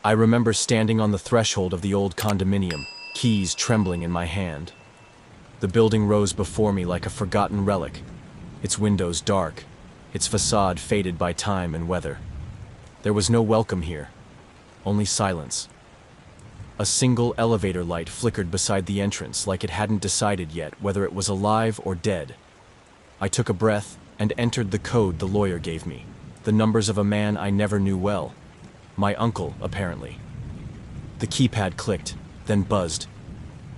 I remember standing on the threshold of the old condominium, keys trembling in my hand. The building rose before me like a forgotten relic, its windows dark, its facade faded by time and weather. There was no welcome here, only silence. A single elevator light flickered beside the entrance like it hadn't decided yet whether it was alive or dead. I took a breath and entered the code the lawyer gave me, the numbers of a man I never knew well. My uncle, apparently. The keypad clicked, then buzzed.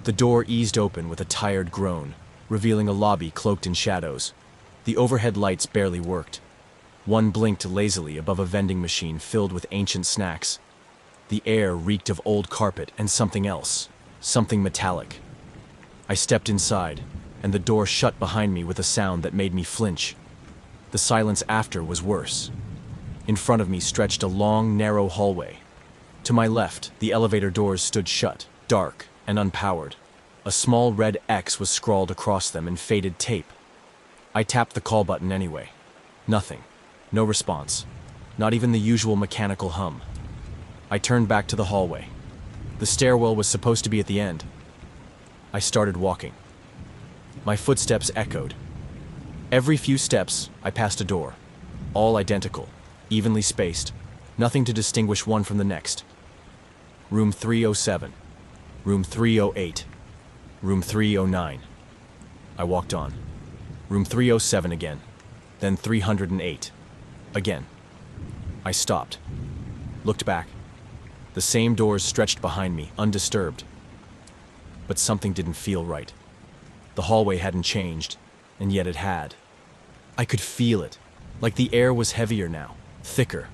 The door eased open with a tired groan, revealing a lobby cloaked in shadows. The overhead lights barely worked. One blinked lazily above a vending machine filled with ancient snacks. The air reeked of old carpet and something else, something metallic. I stepped inside, and the door shut behind me with a sound that made me flinch. The silence after was worse. In front of me stretched a long, narrow hallway. To my left, the elevator doors stood shut, dark and unpowered. A small red X was scrawled across them in faded tape. I tapped the call button anyway. Nothing. No response. Not even the usual mechanical hum. I turned back to the hallway. The stairwell was supposed to be at the end. I started walking. My footsteps echoed. Every few steps, I passed a door. All identical, evenly spaced, nothing to distinguish one from the next. Room 307. Room 308. Room 309. I walked on. Room 307 again. Then 308. Again. I stopped. Looked back. The same doors stretched behind me, undisturbed. But something didn't feel right. The hallway hadn't changed, and yet it had. I could feel it, like the air was heavier now, thicker.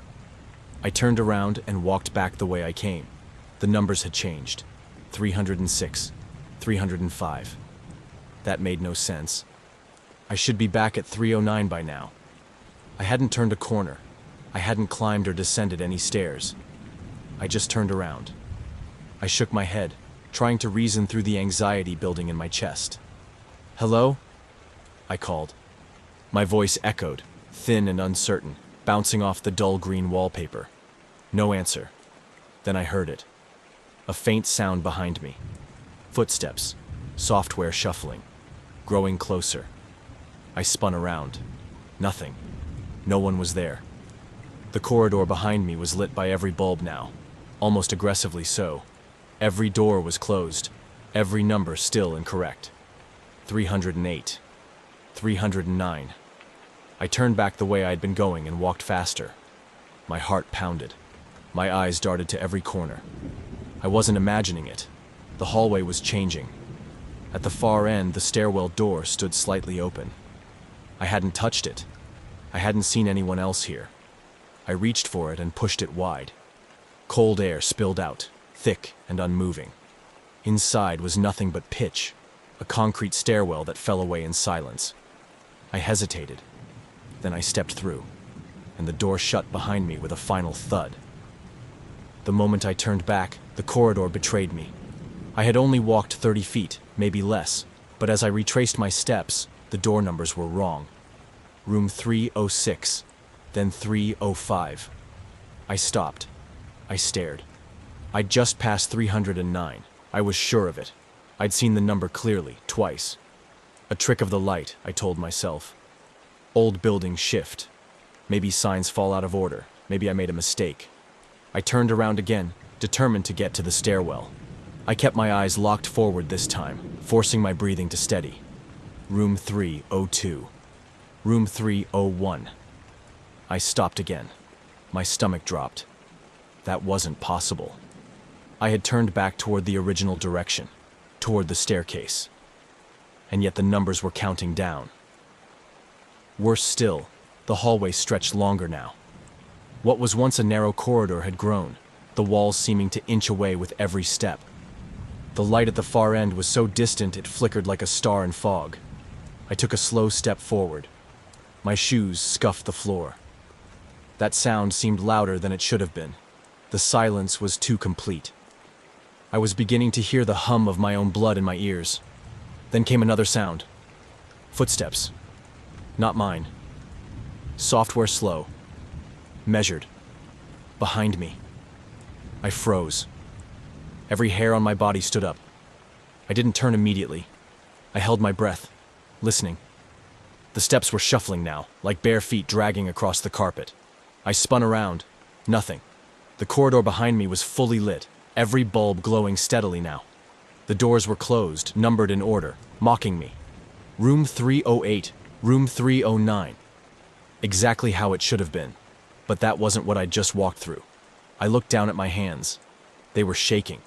I turned around and walked back the way I came. The numbers had changed. 306, 305. That made no sense. I should be back at 309 by now. I hadn't turned a corner. I hadn't climbed or descended any stairs. I just turned around. I shook my head, trying to reason through the anxiety building in my chest. "Hello?" I called. My voice echoed, thin and uncertain, bouncing off the dull green wallpaper. No answer. Then I heard it. A faint sound behind me. Footsteps, software shuffling, growing closer. I spun around. Nothing. No one was there. The corridor behind me was lit by every bulb now, almost aggressively so. Every door was closed, every number still incorrect. 308. 309. I turned back the way I'd been going and walked faster. My heart pounded. My eyes darted to every corner. I wasn't imagining it. The hallway was changing. At the far end, the stairwell door stood slightly open. I hadn't touched it. I hadn't seen anyone else here. I reached for it and pushed it wide. Cold air spilled out, thick and unmoving. Inside was nothing but pitch, a concrete stairwell that fell away in silence. I hesitated. Then I stepped through, and the door shut behind me with a final thud. The moment I turned back, the corridor betrayed me. I had only walked 30 feet, maybe less, but as I retraced my steps, the door numbers were wrong. Room 306, then 305. I stopped. I stared. I'd just passed 309. I was sure of it. I'd seen the number clearly, twice. A trick of the light, I told myself. Old buildings shift. Maybe signs fall out of order. Maybe I made a mistake. I turned around again, determined to get to the stairwell. I kept my eyes locked forward this time, forcing my breathing to steady. Room 302. Room 301. I stopped again. My stomach dropped. That wasn't possible. I had turned back toward the original direction, toward the staircase. And yet the numbers were counting down. Worse still, the hallway stretched longer now. What was once a narrow corridor had grown, the walls seeming to inch away with every step. The light at the far end was so distant it flickered like a star in fog. I took a slow step forward. My shoes scuffed the floor. That sound seemed louder than it should have been. The silence was too complete. I was beginning to hear the hum of my own blood in my ears. Then came another sound. Footsteps. Not mine. Software slow. Measured. Behind me. I froze. Every hair on my body stood up. I didn't turn immediately. I held my breath, listening. The steps were shuffling now, like bare feet dragging across the carpet. I spun around. Nothing. The corridor behind me was fully lit, every bulb glowing steadily now. The doors were closed, numbered in order, mocking me. Room 308, room 309. Exactly how it should have been. But that wasn't what I'd just walked through. I looked down at my hands. They were shaking.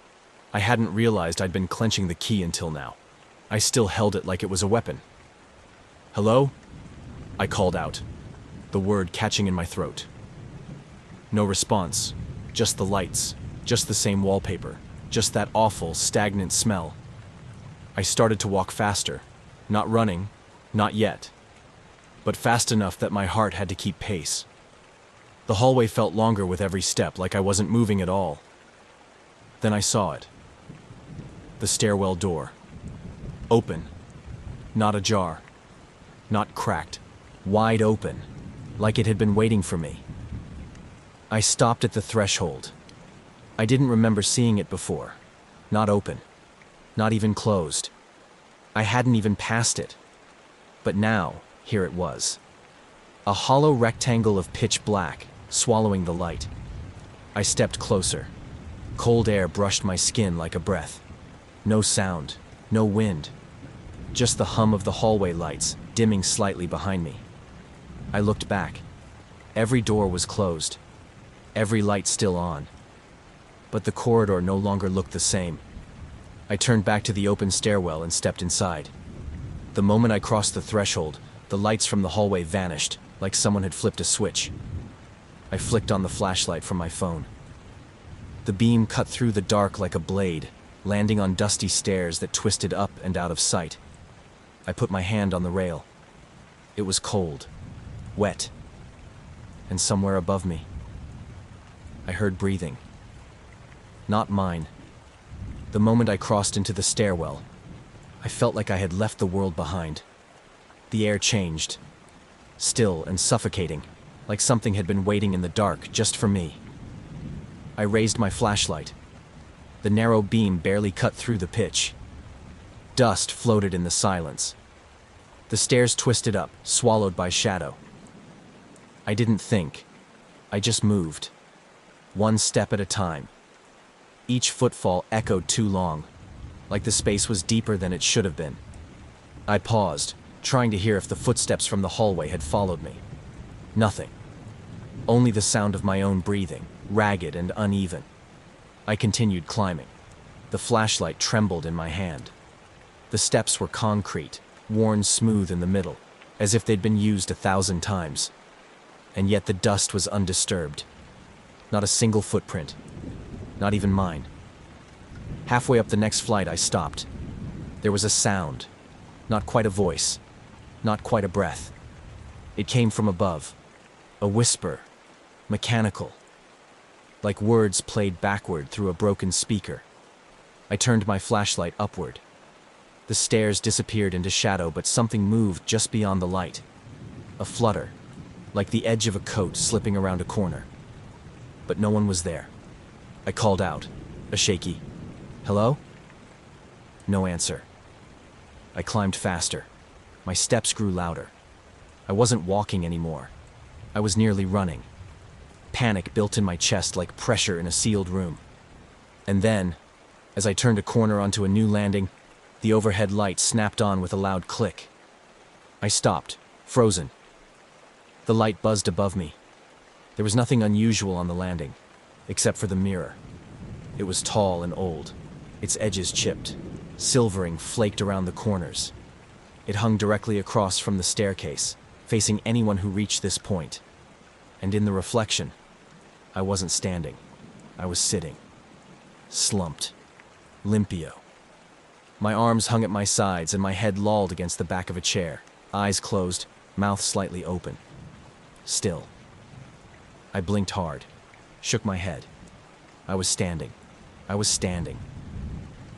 I hadn't realized I'd been clenching the key until now. I still held it like it was a weapon. "Hello?" I called out, the word catching in my throat. No response, just the lights, just the same wallpaper, just that awful, stagnant smell. I started to walk faster, not running, not yet, but fast enough that my heart had to keep pace. The hallway felt longer with every step, like I wasn't moving at all. Then I saw it. The stairwell door. Open. Not ajar. Not cracked. Wide open, like it had been waiting for me. I stopped at the threshold. I didn't remember seeing it before. Not open. Not even closed. I hadn't even passed it. But now, here it was. A hollow rectangle of pitch black, swallowing the light. I stepped closer. Cold air brushed my skin like a breath. No sound, no wind. Just the hum of the hallway lights, dimming slightly behind me. I looked back. Every door was closed. Every light still on. But the corridor no longer looked the same. I turned back to the open stairwell and stepped inside. The moment I crossed the threshold, the lights from the hallway vanished, like someone had flipped a switch. I flicked on the flashlight from my phone. The beam cut through the dark like a blade, landing on dusty stairs that twisted up and out of sight. I put my hand on the rail. It was cold, wet, and somewhere above me, I heard breathing. Not mine. The moment I crossed into the stairwell, I felt like I had left the world behind. The air changed, still and suffocating, like something had been waiting in the dark just for me. I raised my flashlight. The narrow beam barely cut through the pitch. Dust floated in the silence. The stairs twisted up, swallowed by shadow. I didn't think. I just moved. One step at a time. Each footfall echoed too long, like the space was deeper than it should have been. I paused, trying to hear if the footsteps from the hallway had followed me. Nothing. Only the sound of my own breathing, ragged and uneven. I continued climbing. The flashlight trembled in my hand. The steps were concrete, worn smooth in the middle, as if they'd been used 1,000 times. And yet the dust was undisturbed. Not a single footprint. Not even mine. Halfway up the next flight, I stopped. There was a sound. Not quite a voice. Not quite a breath. It came from above. A whisper. Mechanical. Like words played backward through a broken speaker. I turned my flashlight upward. The stairs disappeared into shadow, but something moved just beyond the light. A flutter, like the edge of a coat slipping around a corner. But no one was there. I called out, a shaky, "Hello?" No answer. I climbed faster. My steps grew louder. I wasn't walking anymore. I was nearly running. Panic built in my chest like pressure in a sealed room. And then, as I turned a corner onto a new landing, the overhead light snapped on with a loud click. I stopped, frozen. The light buzzed above me. There was nothing unusual on the landing, except for the mirror. It was tall and old, its edges chipped, silvering flaked around the corners. It hung directly across from the staircase, facing anyone who reached this point. And in the reflection, I wasn't standing. I was sitting. Slumped. Limpio. My arms hung at my sides and my head lolled against the back of a chair, eyes closed, mouth slightly open. Still. I blinked hard, shook my head. I was standing. I was standing.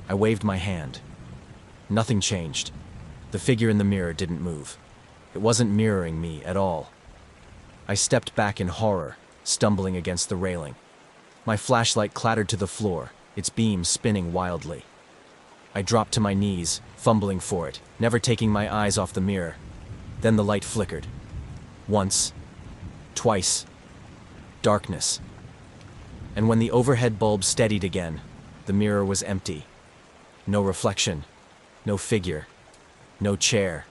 I waved my hand. Nothing changed. The figure in the mirror didn't move. It wasn't mirroring me at all. I stepped back in horror, stumbling against the railing. My flashlight clattered to the floor, its beam spinning wildly. I dropped to my knees, fumbling for it, never taking my eyes off the mirror. Then the light flickered. Once. Twice. Darkness. And when the overhead bulb steadied again, the mirror was empty. No reflection. No figure. No chair.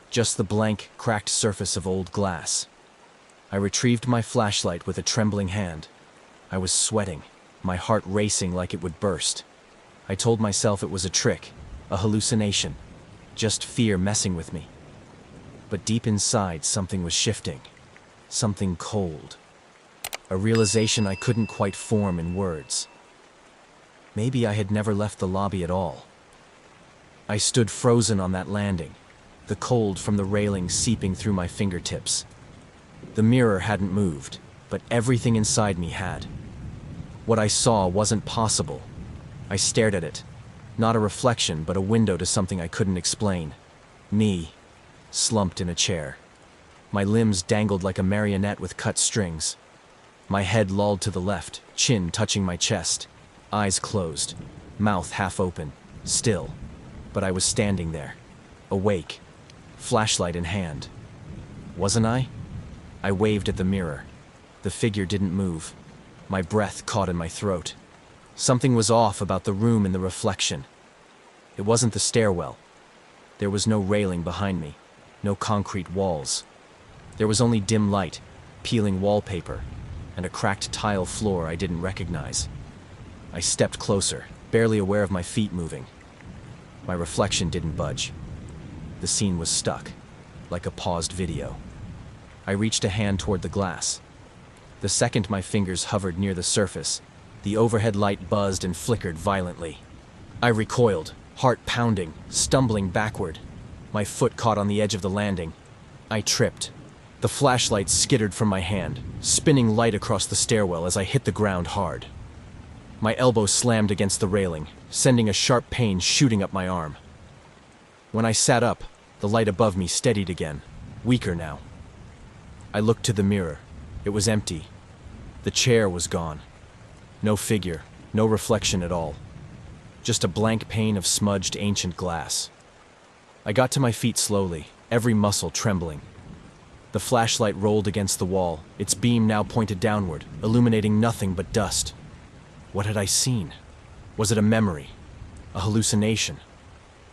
Just the blank, cracked surface of old glass. I retrieved my flashlight with a trembling hand. I was sweating, my heart racing like it would burst. I told myself it was a trick, a hallucination, just fear messing with me. But deep inside, something was shifting. Something cold. A realization I couldn't quite form in words. Maybe I had never left the lobby at all. I stood frozen on that landing, the cold from the railing seeping through my fingertips. The mirror hadn't moved, but everything inside me had. What I saw wasn't possible. I stared at it. Not a reflection, but a window to something I couldn't explain. Me, slumped in a chair. My limbs dangled like a marionette with cut strings. My head lolled to the left, chin touching my chest. Eyes closed, mouth half open, still. But I was standing there, awake, flashlight in hand. Wasn't I? I waved at the mirror. The figure didn't move. My breath caught in my throat. Something was off about the room and the reflection. It wasn't the stairwell. There was no railing behind me, no concrete walls. There was only dim light, peeling wallpaper, and a cracked tile floor I didn't recognize. I stepped closer, barely aware of my feet moving. My reflection didn't budge. The scene was stuck, like a paused video. I reached a hand toward the glass. The second my fingers hovered near the surface, the overhead light buzzed and flickered violently. I recoiled, heart pounding, stumbling backward. My foot caught on the edge of the landing. I tripped. The flashlight skittered from my hand, spinning light across the stairwell as I hit the ground hard. My elbow slammed against the railing, sending a sharp pain shooting up my arm. When I sat up, the light above me steadied again, weaker now. I looked to the mirror. It was empty. The chair was gone. No figure, no reflection at all. Just a blank pane of smudged ancient glass. I got to my feet slowly, every muscle trembling. The flashlight rolled against the wall, its beam now pointed downward, illuminating nothing but dust. What had I seen? Was it a memory? A hallucination?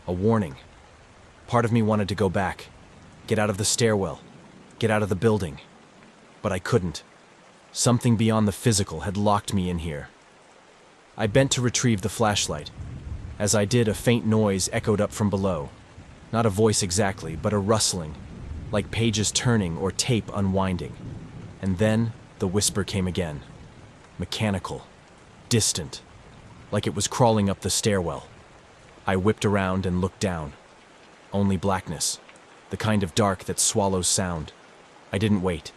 A warning? Part of me wanted to go back, get out of the stairwell, get out of the building. But I couldn't. Something beyond the physical had locked me in here. I bent to retrieve the flashlight. As I did, a faint noise echoed up from below. Not a voice exactly, but a rustling, like pages turning or tape unwinding. And then the whisper came again. Mechanical, distant, like it was crawling up the stairwell. I whipped around and looked down. Only blackness, the kind of dark that swallows sound. I didn't wait.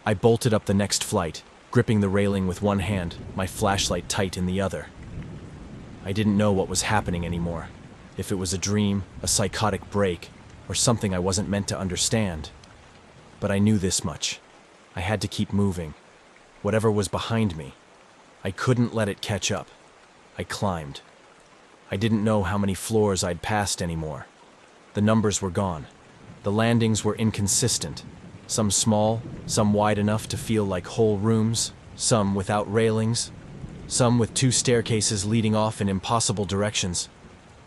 I bolted up the next flight, gripping the railing with one hand, my flashlight tight in the other. I didn't know what was happening anymore. If it was a dream, a psychotic break, or something I wasn't meant to understand. But I knew this much. I had to keep moving. Whatever was behind me, I couldn't let it catch up. I climbed. I didn't know how many floors I'd passed anymore. The numbers were gone. The landings were inconsistent. Some small, some wide enough to feel like whole rooms, some without railings, some with two staircases leading off in impossible directions.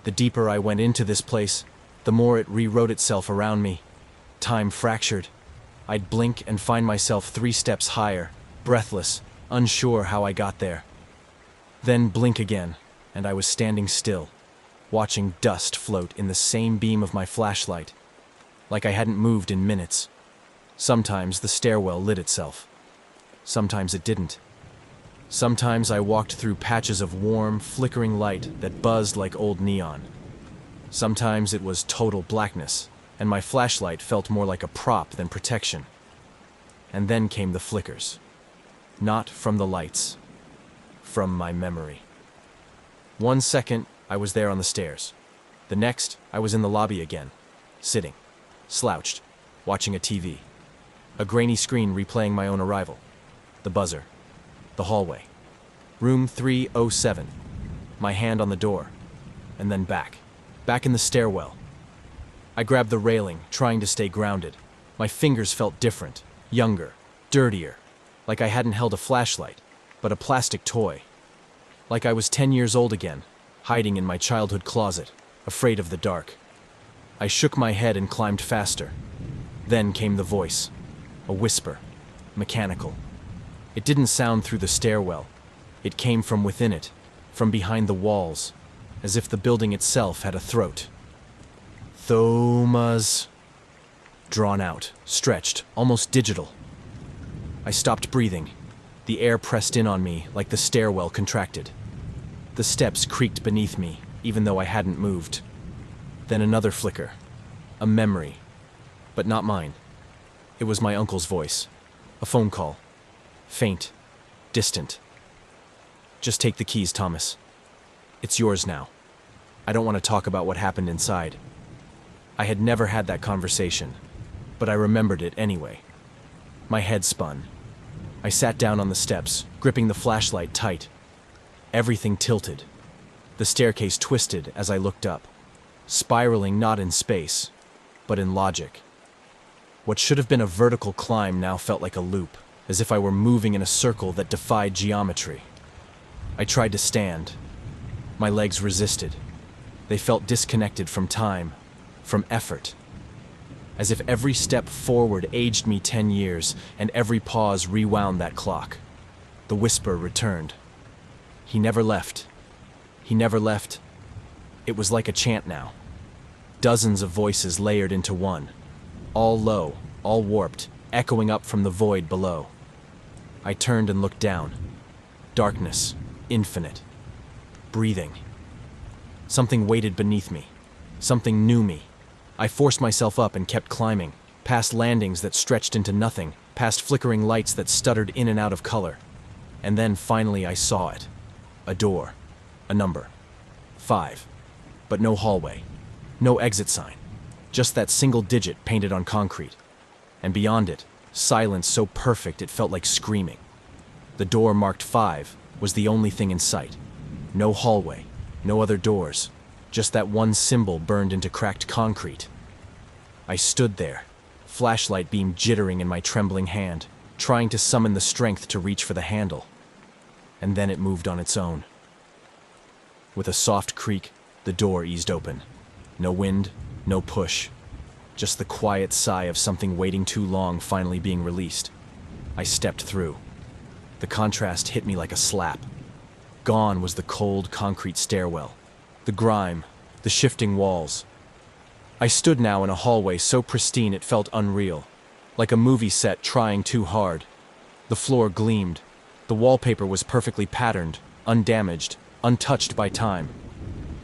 The deeper I went into this place, the more it rewrote itself around me. Time fractured. I'd blink and find myself 3 steps higher, breathless, unsure how I got there. Then blink again, and I was standing still, watching dust float in the same beam of my flashlight, like I hadn't moved in minutes. Sometimes the stairwell lit itself. Sometimes it didn't. Sometimes I walked through patches of warm, flickering light that buzzed like old neon. Sometimes it was total blackness, and my flashlight felt more like a prop than protection. And then came the flickers. Not from the lights. From my memory. 1 second, I was there on the stairs. The next, I was in the lobby again, sitting, slouched, watching a TV. A grainy screen replaying my own arrival. The buzzer. The hallway. Room 307. My hand on the door. And then back. Back in the stairwell. I grabbed the railing, trying to stay grounded. My fingers felt different, younger, dirtier. Like I hadn't held a flashlight, but a plastic toy. Like I was 10 years old again, hiding in my childhood closet, afraid of the dark. I shook my head and climbed faster. Then came the voice. A whisper. Mechanical. It didn't sound through the stairwell. It came from within it, from behind the walls, as if the building itself had a throat. Thomas. Drawn out, stretched, almost digital. I stopped breathing. The air pressed in on me like the stairwell contracted. The steps creaked beneath me, even though I hadn't moved. Then another flicker. A memory. But not mine. It was my uncle's voice. A phone call. Faint. Distant. Just take the keys, Thomas. It's yours now. I don't want to talk about what happened inside. I had never had that conversation, but I remembered it anyway. My head spun. I sat down on the steps, gripping the flashlight tight. Everything tilted. The staircase twisted as I looked up, spiraling not in space, but in logic. What should have been a vertical climb now felt like a loop, as if I were moving in a circle that defied geometry. I tried to stand. My legs resisted. They felt disconnected from time, from effort. As if every step forward aged me 10 years, and every pause rewound that clock. The whisper returned. He never left. He never left. It was like a chant now. Dozens of voices layered into one. All low, all warped, echoing up from the void below. I turned and looked down. Darkness, infinite. Breathing. Something waited beneath me. Something knew me. I forced myself up and kept climbing, past landings that stretched into nothing, past flickering lights that stuttered in and out of color. And then finally I saw it. A door. A number. 5. But no hallway. No exit sign. Just that single digit painted on concrete. And beyond it, silence so perfect it felt like screaming. The door marked 5 was the only thing in sight. No hallway. No other doors. Just that one symbol burned into cracked concrete. I stood there, flashlight beam jittering in my trembling hand, trying to summon the strength to reach for the handle. And then it moved on its own. With a soft creak, the door eased open. No wind, no push. Just the quiet sigh of something waiting too long finally being released. I stepped through. The contrast hit me like a slap. Gone was the cold concrete stairwell. The grime, the shifting walls. I stood now in a hallway so pristine it felt unreal, like a movie set trying too hard. The floor gleamed. The wallpaper was perfectly patterned, undamaged, untouched by time.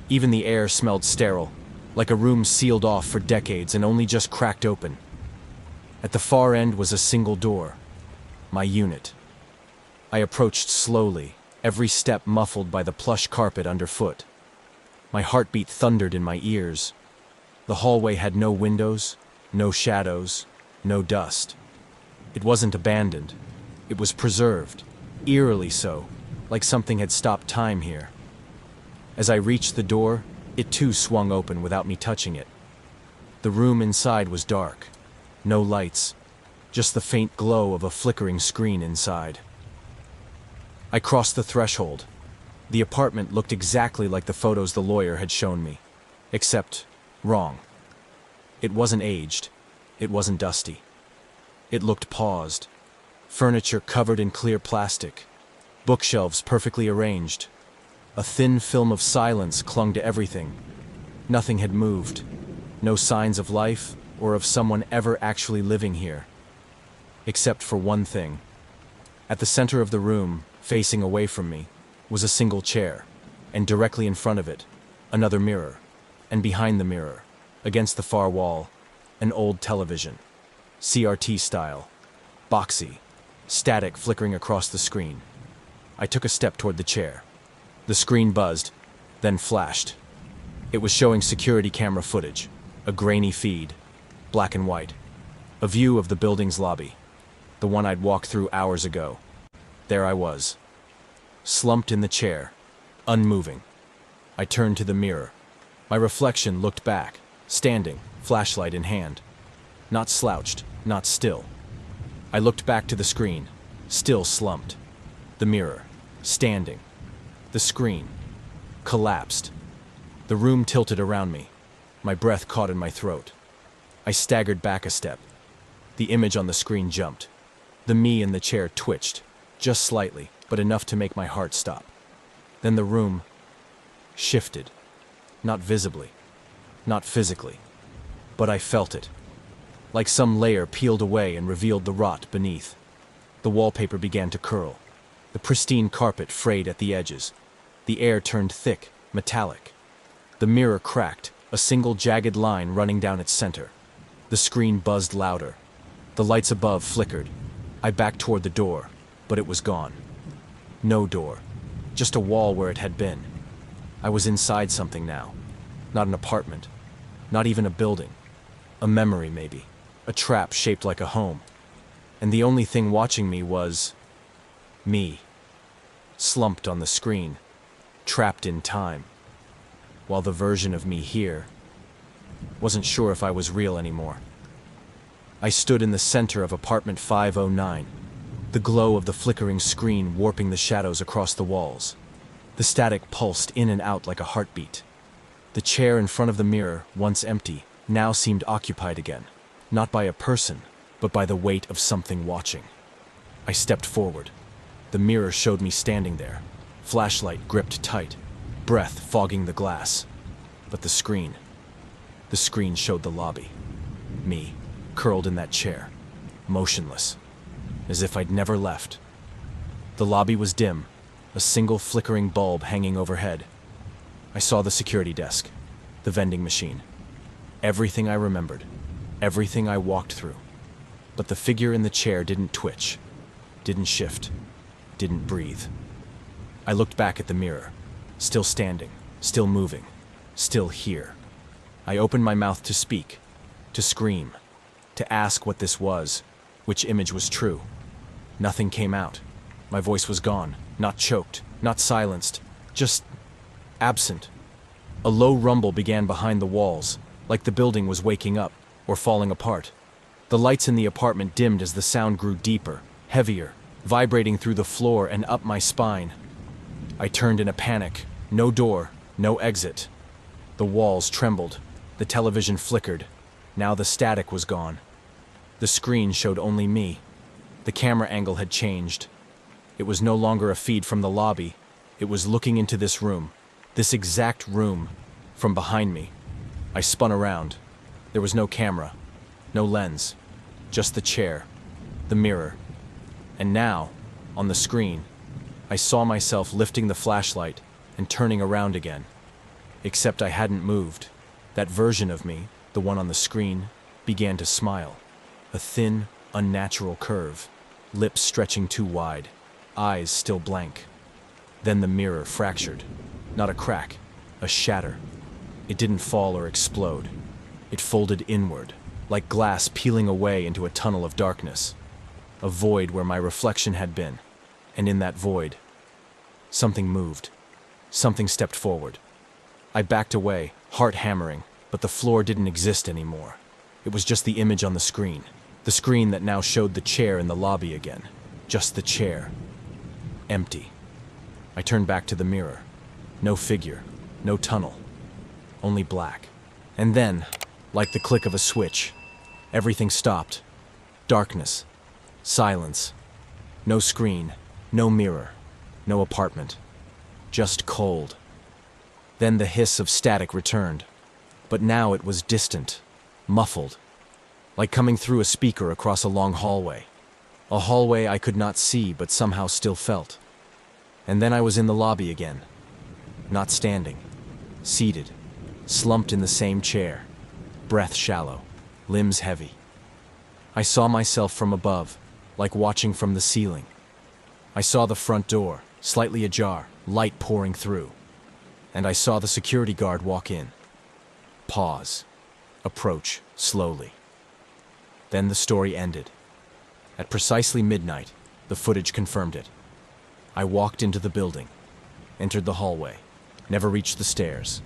Even the air smelled sterile, like a room sealed off for decades and only just cracked open. At the far end was a single door. My unit. I approached slowly, every step muffled by the plush carpet underfoot. My heartbeat thundered in my ears. The hallway had no windows, no shadows, no dust. It wasn't abandoned. It was preserved, eerily so, like something had stopped time here. As I reached the door, it too swung open without me touching it. The room inside was dark. No lights, just the faint glow of a flickering screen inside. I crossed the threshold. The apartment looked exactly like the photos the lawyer had shown me, except wrong. It wasn't aged. It wasn't dusty. It looked paused. Furniture covered in clear plastic. Bookshelves perfectly arranged. A thin film of silence clung to everything. Nothing had moved. No signs of life or of someone ever actually living here. Except for one thing. At the center of the room, facing away from me, was a single chair, and directly in front of it, another mirror, and behind the mirror, against the far wall, an old television, CRT style, boxy, static flickering across the screen. I took a step toward the chair. The screen buzzed, then flashed. It was showing security camera footage, a grainy feed, black and white, a view of the building's lobby, the one I'd walked through hours ago. There I was. slumped in the chair, unmoving. I turned to the mirror. My reflection looked back, standing, flashlight in hand. Not slouched, not still. I looked back to the screen, still slumped. The mirror, standing. The screen, collapsed. The room tilted around me. My breath caught in my throat. I staggered back a step. The image on the screen jumped. The me in the chair twitched, just slightly, but enough to make my heart stop. Then the room shifted. Not visibly, not physically, but I felt it. Like some layer peeled away and revealed the rot beneath. The wallpaper began to curl. The pristine carpet frayed at the edges. The air turned thick, metallic. The mirror cracked, a single jagged line running down its center. The screen buzzed louder. The lights above flickered. I backed toward the door, but it was gone. No door, just a wall where it had been. I was inside something now. Not an apartment, not even a building. A memory, maybe. A trap shaped like a home. And the only thing watching me was me, slumped on the screen, trapped in time. While the version of me here wasn't sure if I was real anymore. I stood in the center of apartment 509, the glow of the flickering screen warping the shadows across the walls. The static pulsed in and out like a heartbeat. The chair in front of the mirror, once empty, now seemed occupied again, not by a person, but by the weight of something watching. I stepped forward. The mirror showed me standing there, flashlight gripped tight, breath fogging the glass. But the screen showed the lobby. Me, curled in that chair, motionless, as if I'd never left. The lobby was dim, a single flickering bulb hanging overhead. I saw the security desk, the vending machine. Everything I remembered, everything I walked through. But the figure in the chair didn't twitch, didn't shift, didn't breathe. I looked back at the mirror, still standing, still moving, still here. I opened my mouth to speak, to scream, to ask what this was, which image was true. Nothing came out. My voice was gone, not choked, not silenced, just absent. A low rumble began behind the walls, like the building was waking up or falling apart. The lights in the apartment dimmed as the sound grew deeper, heavier, vibrating through the floor and up my spine. I turned in a panic. No door, no exit. The walls trembled. The television flickered. Now the static was gone. The screen showed only me. The camera angle had changed. It was no longer a feed from the lobby. It was looking into this room, this exact room, from behind me. I spun around. There was no camera, no lens, just the chair, the mirror. And now, on the screen, I saw myself lifting the flashlight and turning around again. Except I hadn't moved. That version of me, the one on the screen, began to smile. A thin, unnatural curve, lips stretching too wide, eyes still blank. Then the mirror fractured. Not a crack, a shatter. It didn't fall or explode. It folded inward, like glass peeling away into a tunnel of darkness. A void where my reflection had been. And in that void, something moved. Something stepped forward. I backed away, heart hammering, but the floor didn't exist anymore. It was just the image on the screen that now showed the chair in the lobby again. Just the chair. Empty. I turned back to the mirror. No figure, no tunnel, only black. And then, like the click of a switch, everything stopped. Darkness, silence, no screen, no mirror, no apartment, just cold. Then the hiss of static returned, but now it was distant, muffled, like coming through a speaker across a long hallway. A hallway I could not see but somehow still felt. And then I was in the lobby again. Not standing, seated, slumped in the same chair, breath shallow, limbs heavy. I saw myself from above, like watching from the ceiling. I saw the front door, slightly ajar, light pouring through. And I saw the security guard walk in. Pause. Approach, slowly. Then the story ended. At precisely midnight, the footage confirmed it. I walked into the building, entered the hallway, never reached the stairs.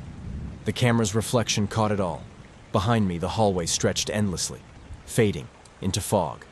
The camera's reflection caught it all. Behind me, the hallway stretched endlessly, fading into fog.